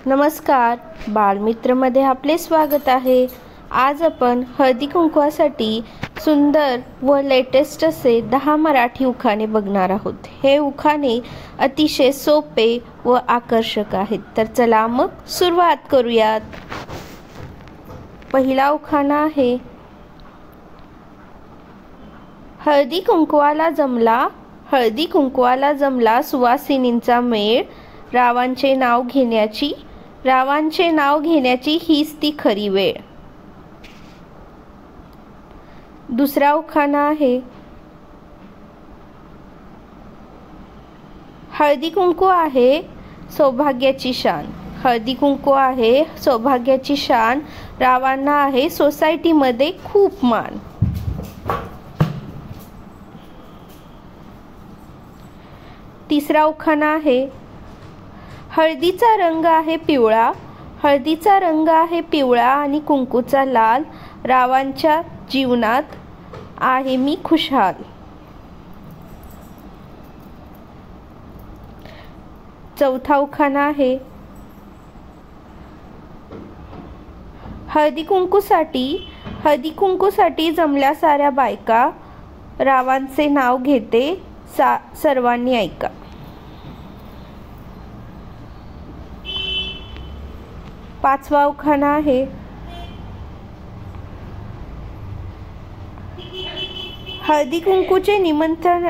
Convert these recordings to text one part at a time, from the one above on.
नमस्कार, बालमित्रमध्ये आपले स्वागत आहे। आज आपण हळदी कुंकवासाठी सुंदर व लेटेस्ट असे 10 मराठी उखाणे बघणार आहोत। हे उखाणे अतिशय सोपे व आकर्षक आहेत। तर चला मग सुरुवात करूयात। पहिला उखाणा आहे, हळदी कुंकवाला जमला सुवासिनींचा मेळ, रावांचे नाव घेण्याची हीच ती खरी वेळ। दुसरा उखाणा आहे, हळदी कुंकू आहे सौभाग्याची शान, रावांना आहे सोसायटीमध्ये खूप मान। तिसरा उखाणा आहे, हळदीचा रंग आहे पिवळा आणि कुंकूचा लाल, रावांच्या जीवनात आहे मी खुशहाल। चौथा उखाणा आहे, हळदी कुंकूसाठी जमल्या साऱ्या बायका, रावांचे नाव घेते सर्वांनी ऐका। पाचवा उखाणा आहे, हळदी कुंकूचे निमंत्रण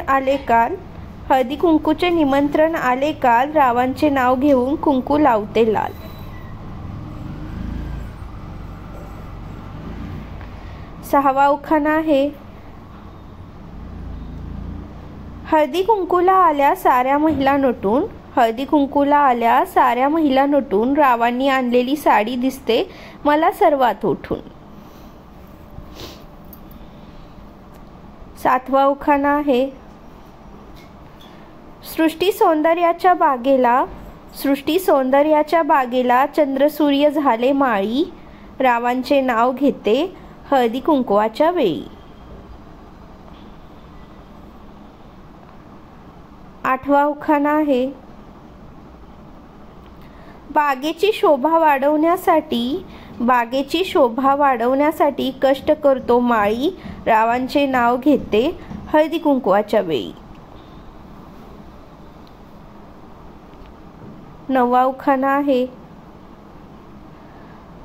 आले काल, रावांचे नाव घेऊन कुंकू लावते लाल। सहावा उखाणा आहे, हळदी कुंकूला आल्या साऱ्या महिला नटून, रावांनी आणलेली साडी दिसते मला सर्वात उठून। सातवा उखाणा आहे, सृष्टी सौंदर्याच्या बागेला चंद्र सूर्य झाले माळी, रावांचे नाव घेते हळदी कुंकवाच्या वेळी। आठवा उखाणा आहे, बागेची शोभा वाढवण्यासाठी कष्ट करतो माळी, रावांचे नाव घेते हळदी कुंकवाच्या वेळी। नववा उखाणा आहे,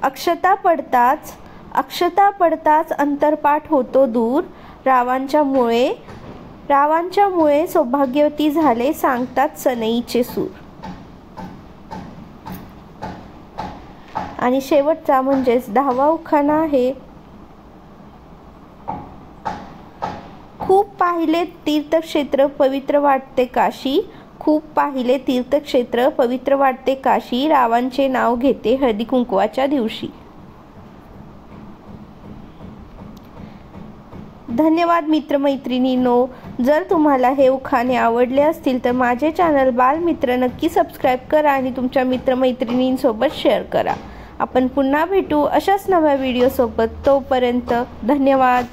अक्षता पडताच अंतरपाठ होतो दूर, रावांच्यामुळे सौभाग्यवती झाले सांगतात सनईचे सूर। आणि शेवटचा म्हणजेच 10वा उखाणा आहे, खूप पाहिले तीर्थक्षेत्र पवित्र वाटते काशी, रावांचे नाव घेते हळदी कुंकवाच्या दिवशी। धन्यवाद मित्रमैत्रिणींनो। जर तुम्हाला हे उखाणे आवडले असतील तर माझे चॅनल बालमित्र नक्की सबस्क्राईब करा आणि तुमच्या मित्रमैत्रिणींसोबत शेअर करा। आपण पुन्हा भेटू अशाच नव्या व्हिडिओ सोबत। तोपर्यंत धन्यवाद।